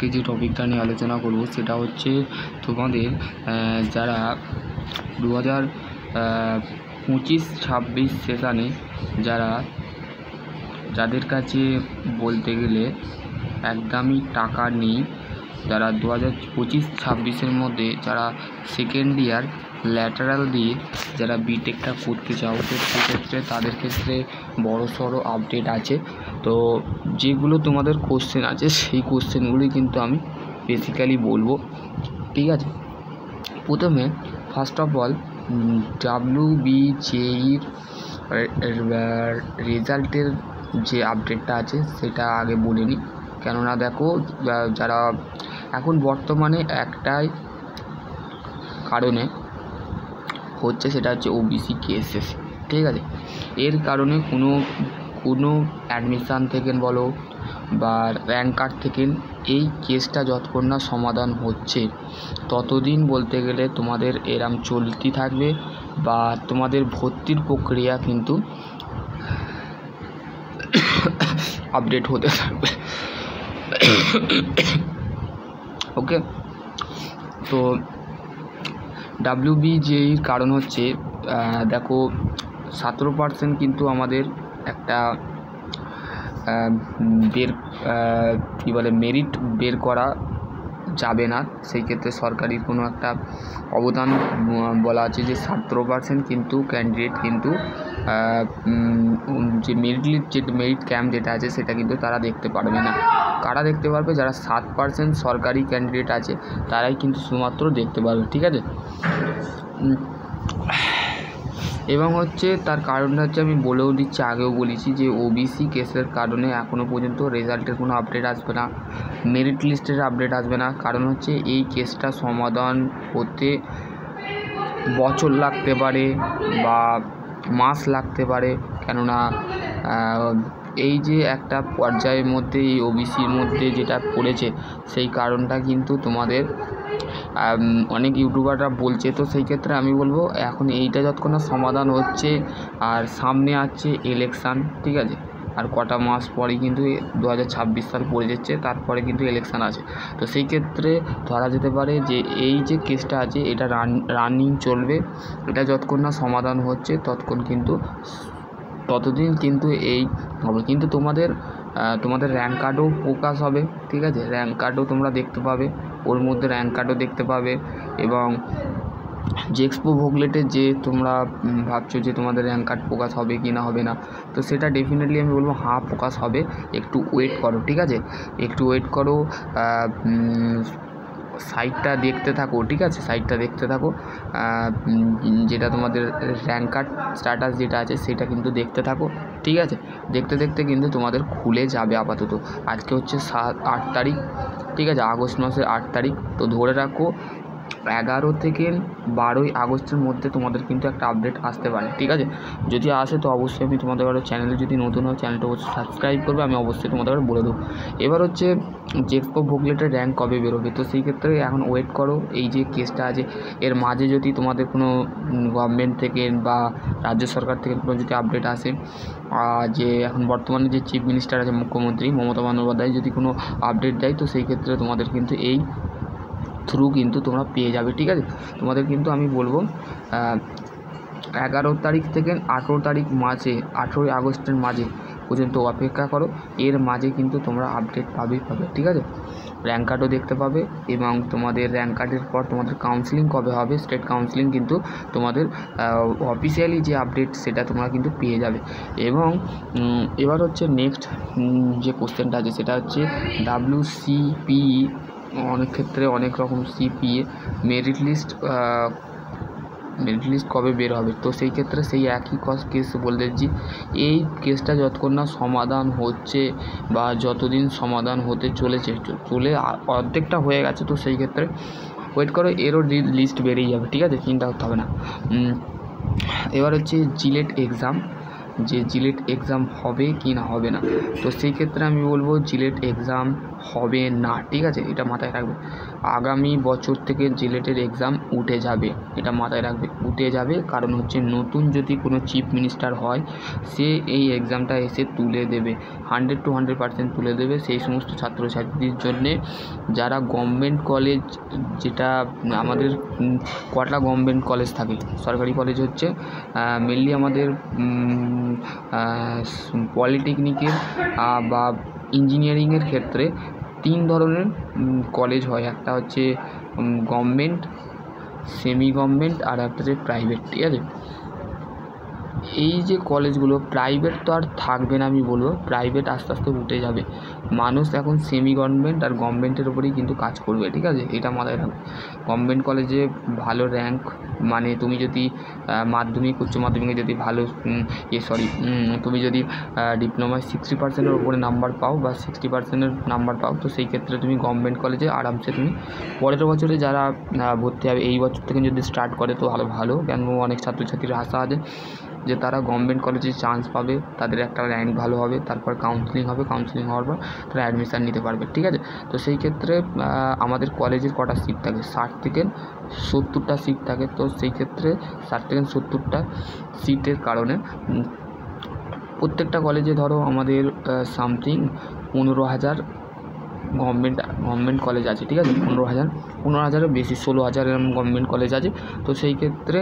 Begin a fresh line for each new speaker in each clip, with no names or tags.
আজকে যে টপিকটা নিয়ে আলোচনা করব সেটা হচ্ছে তোমাদের যারা 2025-26 সেশানে যাদের কাছে বলতে গেলে একদমই টাকা নেই, যারা 2025-26 মধ্যে যারা সেকেন্ড ইয়ার ল্যাটারাল দিয়ে যারা বিটেকটা করতে চাও, তো সেক্ষেত্রে তাদের ক্ষেত্রে বড়সড় আপডেট আছে। তো যেগুলো তোমাদের কোশ্চেন আছে সেই কোশ্চেনগুলি কিন্তু আমি বেসিক্যালি বলবো, ঠিক আছে। প্রথমে ফার্স্ট অফ অল WBJEর রেজাল্টের যে আপডেটটা আছে সেটা আগে বলে নিই। কেননা দেখো, যারা এখন বর্তমানে একটাই কারণে হচ্ছে, সেটা হচ্ছে ওবিসি কেসেস, ঠিক আছে। এর কারণে কোনো অ্যাডমিশান থেকে বলো বা র্যাঙ্ক কার্ড থেকে এই কেসটা যতক্ষণ না সমাধান হচ্ছে ততদিন বলতে গেলে তোমাদের এরম চলতে থাকবে বা তোমাদের ভর্তির প্রক্রিয়া কিন্তু আপডেট হতে থাকবে। ওকে, তো WBJEর কারণ হচ্ছে দেখো 17% কিন্তু আমাদের একটা মেরিট বের করা যাবে না। সেই ক্ষেত্রে সরকারি কোনো একটা অবদান বলা আছে যে 17% কিন্তু ক্যান্ডিডেট কিন্তু যে মেরিট ক্যাম্প যেটা আছে সেটা কিন্তু তারা দেখতে পারবে না। কারা দেখতে পারবে? যারা 7% সরকারি ক্যান্ডিডেট আছে তারাই কিন্তু শুধুমাত্র দেখতে পারবে, ঠিক আছে। এবং হচ্ছে তার কারণটা হচ্ছে, আমি বলেও দিচ্ছি, আগেও বলেছি যে ওবিসি কেসের কারণে এখনও পর্যন্ত রেজাল্টের কোনো আপডেট আসবে না, মেরিট লিস্টের আপডেট আসবে না। কারণ হচ্ছে এই কেসটা সমাধান হতে বছর লাগতে পারে বা মাস লাগতে পারে। কেননা এই যে একটা পর্যায়ের মধ্যে এই ওবিসির মধ্যে যেটা পড়েছে সেই কারণটা কিন্তু তোমাদের অনেক ইউটিউবাররা বলছে। তো সেই ক্ষেত্রে আমি বলবো এখন এইটা যতক্ষণ না সমাধান হচ্ছে, আর সামনে আছে ইলেকশান, ঠিক আছে। আর কটা মাস পরেই কিন্তু 2026 সাল পড়ে যাচ্ছে, তারপরে কিন্তু ইলেকশান আছে। তো সেই ক্ষেত্রে ধরা যেতে পারে যে এই যে কেসটা আছে এটা রানিং চলবে। এটা যতক্ষণ না সমাধান হচ্ছে ততদিন কিন্তু এই হবে। কিন্তু তোমাদের র্যাঙ্ক কার্ডও প্রকাশ হবে, ঠিক আছে। র্যাঙ্ক কার্ডও তোমরা দেখতে পাবে, ওর মধ্যে র্যাঙ্ক কার্ডও দেখতে পাবে। এবং জেএক্সপো বুকলেটে যে তোমরা ভাবছো যে তোমাদের র্যাঙ্ক কার্ড প্রকাশ হবে কি না হবে না, তো সেটা ডেফিনেটলি আমি বলবো হ্যাঁ প্রকাশ হবে। একটু ওয়েট করো, ঠিক আছে, একটু ওয়েট করো। সাইটটা দেখতে থাকো, ঠিক আছে, সাইটটা দেখতে থাকো। যেটা তোমাদের র্যাঙ্ক কার্ড স্ট্যাটাস যেটা আছে সেটা কিন্তু দেখতে থাকো, ঠিক আছে। দেখতে দেখতে কিন্তু তোমাদের খুলে যাবে। আপাতত আজকে হচ্ছে 8 তারিখ, ঠিক আছে, আগস্ট মাসের 8 তারিখ। তো ধরে রাখো 11 থেকে 12 আগস্টের মধ্যে তোমাদের কিন্তু একটা আপডেট আসতে পারে, ঠিক আছে। যদি আসে তো অবশ্যই আমি তোমাদের চ্যানেলে, যদি নতুন হয় চ্যানেলটা অবশ্যই সাবস্ক্রাইব করবে, আমি অবশ্যই তোমাদের বলে দেবো। এবার হচ্ছে জেএক্সপো বুকলেটের র্যাঙ্ক কবে বেরোবে, তো সেই ক্ষেত্রে এখন ওয়েট করো। এই যে কেসটা আছে এর মাঝে যদি তোমাদের কোনো গভর্নমেন্ট থেকে বা রাজ্য সরকার থেকে কোনো যদি আপডেট আসে, যে এখন বর্তমানে যে চিফ মিনিস্টার আছে মুখ্যমন্ত্রী মমতা বন্দ্যোপাধ্যায় যদি কোনো আপডেট দেয়, তো সেই ক্ষেত্রে তোমাদের কিন্তু এই থ্রু কিন্তু তোমরা পেয়ে যাবে, ঠিক আছে। তোমাদের কিন্তু আমি বলবো 11 তারিখ থেকে 18 তারিখ মাঝে, 18 আগস্টের মাঝে পর্যন্ত অপেক্ষা করো। এর মাঝে কিন্তু তোমরা আপডেট পাবে, ঠিক আছে। র্যাঙ্ক কার্ডও দেখতে পাবে এবং তোমাদের র্যাঙ্ক কার্ডের পর তোমাদের কাউন্সিলিং কবে হবে, স্টেট কাউন্সিলিং কিন্তু তোমাদের অফিসিয়ালি যে আপডেট সেটা তোমরা কিন্তু পেয়ে যাবে। এবং এবার হচ্ছে নেক্সট যে কোশ্চেনটা আছে সেটা হচ্ছে WCPE, অনেক ক্ষেত্রে অনেক রকম CPA মেরিট লিস্ট কবে বের হবে। তো সেই ক্ষেত্রে সেই একই কেস বলে দিচ্ছি, এই কেসটা যতক্ষণ না সমাধান হচ্ছে বা যতদিন সমাধান হতে চলে অর্ধেকটা হয়ে গেছে, তো সেই ক্ষেত্রে ওয়েট করো, এরও লিস্ট বেরিয়ে যাবে, ঠিক আছে, চিন্তা করতে হবে না। এবার হচ্ছে জিলেট এক্সাম, যে জিলেট এক্সাম হবে কি না হবে না। তো সেই ক্ষেত্রে আমি বলবো জিলেট এক্সাম হবে না, ঠিক আছে, এটা মাথায় রাখবে। আগামী বছর থেকে জিলেটের এক্সাম উঠে যাবে, এটা মাথায় রাখবে, উঠে যাবে। কারণ হচ্ছে নতুন যদি কোনো চিফ মিনিস্টার হয়, সে এই এক্সামটা এসে তুলে দেবে, 100 to 100% তুলে দেবে সেই সমস্ত ছাত্রছাত্রীদের জন্যে যারা গভর্নমেন্ট কলেজ, যেটা আমাদের কটা গভর্নমেন্ট কলেজ থাকে, সরকারি কলেজ হচ্ছে মেনলি আমাদের পলিটেকনিকের বা ইঞ্জিনিয়ারিংয়ের ক্ষেত্রে 3 ধরনের কলেজ হয়। একটা হচ্ছে গভর্নমেন্ট, সেমি গভর্নমেন্ট, আর একটা হচ্ছে প্রাইভেট, ঠিক আছে। এই যে কলেজগুলো, প্রাইভেট তো আর থাকবে না, আমি বলবো প্রাইভেট আস্তে আস্তে উঠে যাবে। মানুষ এখন সেমি গভর্নমেন্ট আর গভর্নমেন্টের উপরেই কিন্তু কাজ করবে, ঠিক আছে, এটা মাথায় রাখবে। গভর্নমেন্ট কলেজে ভালো র্যাঙ্ক, মানে তুমি যদি মাধ্যমিক উচ্চ মাধ্যমিকে যদি ভালো তুমি যদি ডিপ্লোমায় 60%-এর উপরে নাম্বার পাও বা 60%-এর নাম্বার পাও, তো সেই ক্ষেত্রে তুমি গভর্নমেন্ট কলেজে আরামসে তুমি পরের বছরে যারা ভর্তি হবে, এই বছর থেকে যদি স্টার্ট করে তো ভালো। কেন অনেক ছাত্রছাত্রীর আশা আছে যে তারা গভর্নমেন্ট কলেজে চান্স পাবে, তাদের একটা র্যাঙ্ক ভালো হবে, তারপর কাউন্সেলিং হবে, কাউন্সেলিং হওয়ার পর তারা অ্যাডমিশান নিতে পারবে, ঠিক আছে। তো সেই ক্ষেত্রে আমাদের কলেজের কটা সিট থাকে, 60 থেকে 70টা সিট থাকে। তো সেই ক্ষেত্রে 60 থেকে 70টা সিটের কারণে প্রত্যেকটা কলেজে ধরো আমাদের সামথিং 15,000 গভর্নমেন্ট কলেজ আছে, ঠিক আছে, 15,000-এর বেশি, 16,000 এরকম গভর্নমেন্ট কলেজ আছে। তো সেই ক্ষেত্রে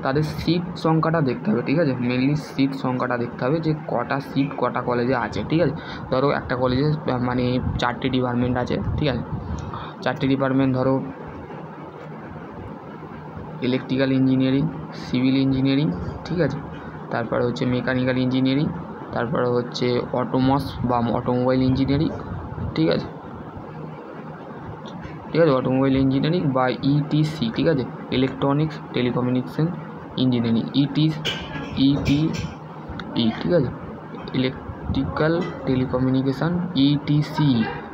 তাদের সিট সংখ্যাটা দেখতে হবে, ঠিক আছে, মেনলি সিট সংখ্যাটা দেখতে হবে যে কটা সিট কটা কলেজে আছে, ঠিক আছে। ধরো একটা কলেজে মানে 4টে ডিপার্টমেন্ট আছে, ঠিক আছে, 4টে ডিপার্টমেন্ট, ধরো ইলেকট্রিক্যাল ইঞ্জিনিয়ারিং, সিভিল ইঞ্জিনিয়ারিং, ঠিক আছে, তারপরে হচ্ছে মেকানিক্যাল ইঞ্জিনিয়ারিং, তারপরে হচ্ছে অটোমোবাইল ইঞ্জিনিয়ারিং, ঠিক আছে, অটোমোবাইল ইঞ্জিনিয়ারিং বা ইটিসি, ঠিক আছে, ইলেকট্রনিক্স টেলিকমিউনিকেশন ইঞ্জিনিয়ারিং, ঠিক আছে, ইলেকট্রিক্যাল টেলিকমিউনিকেশন ইটিসি,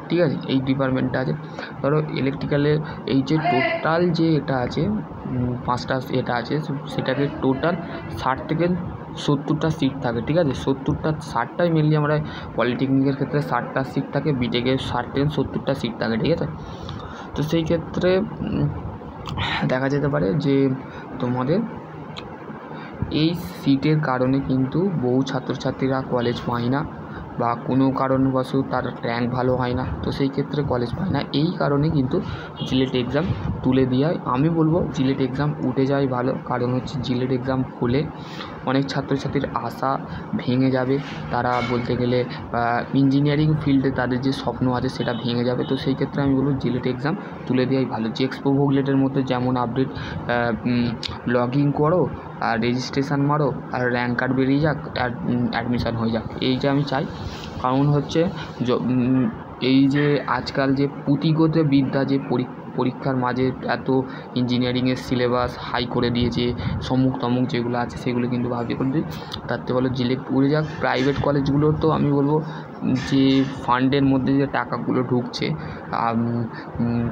ঠিক আছে, এই ডিপার্টমেন্টটা আছে। ধরো ইলেকট্রিক্যালের এই যে টোটাল যে এটা আছে 5টা এটা আছে, সেটাকে টোটাল 60 থেকে 70টা সিট থাকে, ঠিক আছে, 60টাই মেনলি আমরা পলিটেকনিকের ক্ষেত্রে 60টা সিট থাকে, বিটেকে 60 থেকে 70টা সিট থাকে, ঠিক আছে। তো সেই ক্ষেত্রে দেখা যেতে পারে যে তোমাদের এই সিটের কারণে কিন্তু বহু ছাত্রছাত্রীরা কলেজ পায় না, বা কোনো কারণবশত তার র্যাঙ্ক ভালো হয় না, তো সেই ক্ষেত্রে কলেজ পায় না। এই কারণে কিন্তু জিলেট এক্সাম তুলে দেওয়ায় আমি বলবো জিলেট এক্সাম উঠে যাওয়াই ভালো। কারণ হচ্ছে জিলেট এক্সাম হলে অনেক ছাত্রছাত্রীর আশা ভেঙে যাবে, তারা বলতে গেলে ইঞ্জিনিয়ারিং ফিল্ডে তাদের যে স্বপ্ন আছে সেটা ভেঙে যাবে। তো সেই ক্ষেত্রে আমি বলবো জিলেট এক্সাম তুলে দেওয়াই ভালো। জেএক্সপো ভোগলেটের মধ্যে যেমন আপডেট, লগ ইন করো আর রেজিস্ট্রেশন মারো আর র্যাঙ্ক কার্ড বেরিয়ে যাক আর অ্যাডমিশান হয়ে যাক, এইটা আমি চাই। কারণ হচ্ছে এই যে আজকাল যে পুঁথিগত বিদ্যা, যে পরীক্ষার মাঝে এত ইঞ্জিনিয়ারিংয়ের সিলেবাস হাই করে দিয়েছে, সমুক তমুক যেগুলো আছে সেগুলো কিন্তু ভাবিয়ে করে দিয়ে, তার থেকে বলো জিলেট উড়ে যাক। প্রাইভেট কলেজগুলো তো আমি বলবো যে ফান্ডের মধ্যে যে টাকাগুলো ঢুকছে,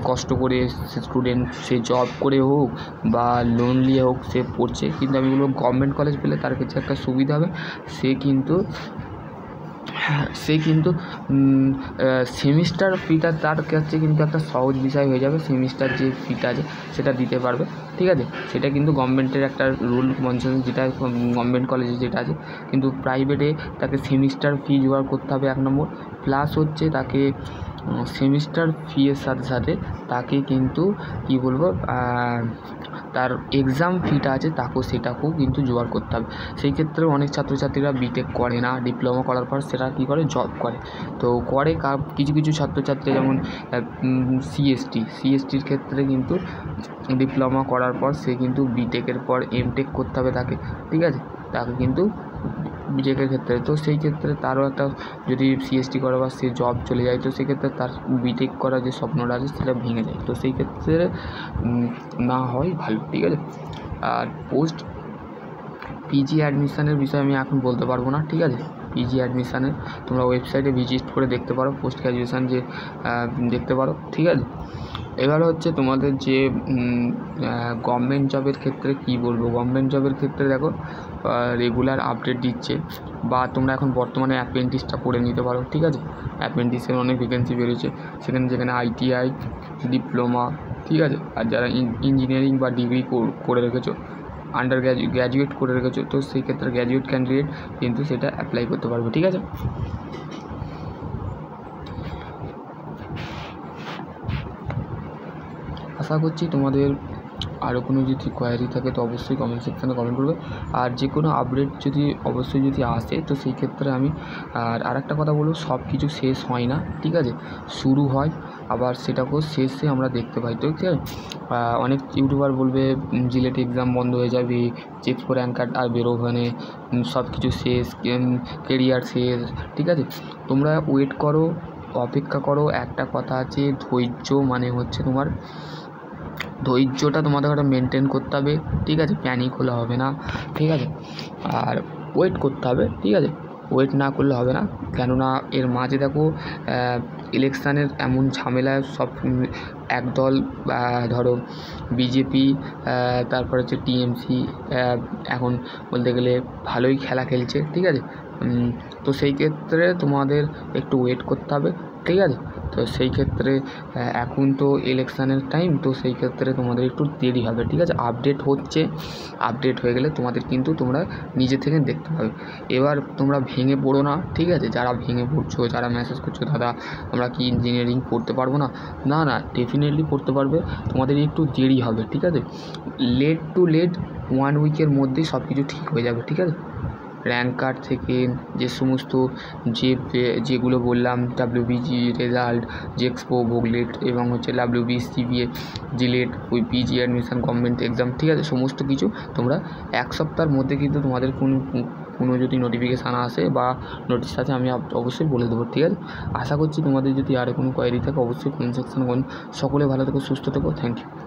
কষ্ট করে স্টুডেন্ট সে জব করে হোক বা লোন নিয়ে হোক সে পড়ছে, কিন্তু আমি বলবো গভর্নমেন্ট কলেজ পেলে তার কাছে একটা সুবিধা হবে, সে কিন্তু সেমিস্টার ফিটা তার কাছে কিন্তু একটা সহজ বিষয় হয়ে যাবে। সেমিস্টার যে ফিটা আছে সেটা দিতে পারবে, ঠিক আছে, সেটা কিন্তু গভর্নমেন্টের একটা রুল কনসেশন, যেটা গভর্নমেন্ট কলেজে যেটা আছে। কিন্তু প্রাইভেটে তাকে সেমিস্টার ফি জোগাড় করতে হবে 1 নম্বর, প্লাস হচ্ছে তাকে সেমিস্টার ফিয়ের সাথে সাথে তাকে কিন্তু কী বলবো, তার এক্সাম ফিটা আছে সেটাকেও কিন্তু জোগাড় করতে হবে। সেই ক্ষেত্রে অনেক ছাত্রছাত্রীরা বিটেক করে না, ডিপ্লোমা করার পর সেটা কী করে, জব করে। তো করে কিছু ছাত্রছাত্রী যেমন সিএসটির ক্ষেত্রে কিন্তু ডিপ্লোমা করার পর সে কিন্তু বিটেকের পর এমটেক করতে হবে তাকে, ঠিক আছে, তাকে কিন্তু বিটেকের ক্ষেত্রে। তো সেই ক্ষেত্রে তারও একটা, যদি সিএসটি করে বা সে জব চলে যায়, তো সেক্ষেত্রে তার বিটেক করার যে স্বপ্নটা আছে সেটা ভেঙে যায়। তো সেই ক্ষেত্রে না হয় ভালো, ঠিক আছে। আর পোস্ট পিজি অ্যাডমিশানের বিষয়ে আমি এখন বলতে পারবো না, ঠিক আছে। পিজি অ্যাডমিশানের তোমরা ওয়েবসাইটে ভিজিট করে দেখতে পারো, পোস্ট গ্র্যাজুয়েশান যে দেখতে পারো, ঠিক আছে। এবার হচ্ছে তোমাদের যে গভর্নমেন্ট জবের ক্ষেত্রে কি বলবো, গভর্নমেন্ট জবের ক্ষেত্রে দেখো রেগুলার আপডেট দিচ্ছে, বা তোমরা এখন বর্তমানে অ্যাপ্রেন্টিসটা করে নিতে পারো, ঠিক আছে। অ্যাপ্রেন্টিসের অনেক ভ্যাকেন্সি বেরিয়েছে, যেখানে ITI, ডিপ্লোমা, ঠিক আছে। আর যারা ইঞ্জিনিয়ারিং বা ডিগ্রি করে রেখেছো, আন্ডার গ্র্যাজুয়েট করে রেখেছো, তো সেই ক্ষেত্রে গ্র্যাজুয়েট ক্যান্ডিডেট কিন্তু সেটা অ্যাপ্লাই করতে পারবে, ঠিক আছে। আশা করছি তোমাদের আরও কোনো যদি কোয়ারি থাকে তো অবশ্যই কমেন্ট সেকশানে কমেন্ট করবে। আর যে কোনো আপডেট যদি অবশ্যই যদি আসে তো সেই ক্ষেত্রে আমি আর একটা কথা বলবো, সব কিছু শেষ হয় না, ঠিক আছে। শুরু হয়, আবার সেটাকেও শেষে আমরা দেখতে পাই, তো ঠিক আছে। অনেক ইউটিউবার বলবে জিলেট এক্সাম বন্ধ হয়ে যাবে, চেক র্যাঙ্ক কার্ড আর বেরোবে না, সব কিছু শেষ, কেরিয়ার শেষ, ঠিক আছে। তোমরা ওয়েট করো, অপেক্ষা করো। একটা কথা আছে, ধৈর্য মানে হচ্ছে তোমার ধৈর্যটা তোমাদের একটা মেনটেন করতে হবে, ঠিক আছে। প্যানিক হলে হবে না, ঠিক আছে। আর ওয়েট করতে হবে, ঠিক আছে। ওয়েট না করলে হবে না, কেননা এর মাঝে দেখো ইলেকশানের এমন ঝামেলায় সব একদল, ধরো বিজেপি, তারপর হচ্ছে TMC, এখন বলতে গেলে ভালোই খেলা খেলছে, ঠিক আছে। তো সেই ক্ষেত্রে তোমাদের একটু ওয়েট করতে হবে, ঠিক আছে। তো সেই ক্ষেত্রে এখন তো ইলেকশানের টাইম, তো সেই ক্ষেত্রে তোমাদের একটু দেরি হবে, ঠিক আছে। আপডেট হচ্ছে, আপডেট হয়ে গেলে তোমাদের কিন্তু তোমরা নিজে থেকে দেখতে পাবে। এবার তোমরা ভেঙে পড়ো না, ঠিক আছে। যারা ভেঙে পড়ছো, যারা মেসেজ করছো দাদা আমরা কি ইঞ্জিনিয়ারিং পড়তে পারবো না, না ডেফিনেটলি পড়তে পারবে, তোমাদের একটু দেরি হবে, ঠিক আছে। লেট 1 উইকের মধ্যেই সব কিছু ঠিক হয়ে যাবে, ঠিক আছে। র্যাঙ্ক কার্ড থেকে যে সমস্ত যেগুলো বললাম, WBG রেজাল্ট, জেক্সপো, বুকলেট এবং হচ্ছে WB CBA, জিলেট, ওই PG অ্যাডমিশন, গভর্নমেন্ট এক্সাম, ঠিক আছে। সমস্ত কিছু তোমরা 1 সপ্তাহের মধ্যে কিন্তু তোমাদের কোনো যদি নোটিফিকেশান আসে বা নোটিশ আসে আমি অবশ্যই বলে দেবো, ঠিক আছে। আশা করছি তোমাদের যদি আরও কোনো কোয়ারি থাকে অবশ্যই কমেন্ট সেকশনে বলুন। সকলে ভালো থেকো, সুস্থ থেকো, থ্যাংক ইউ।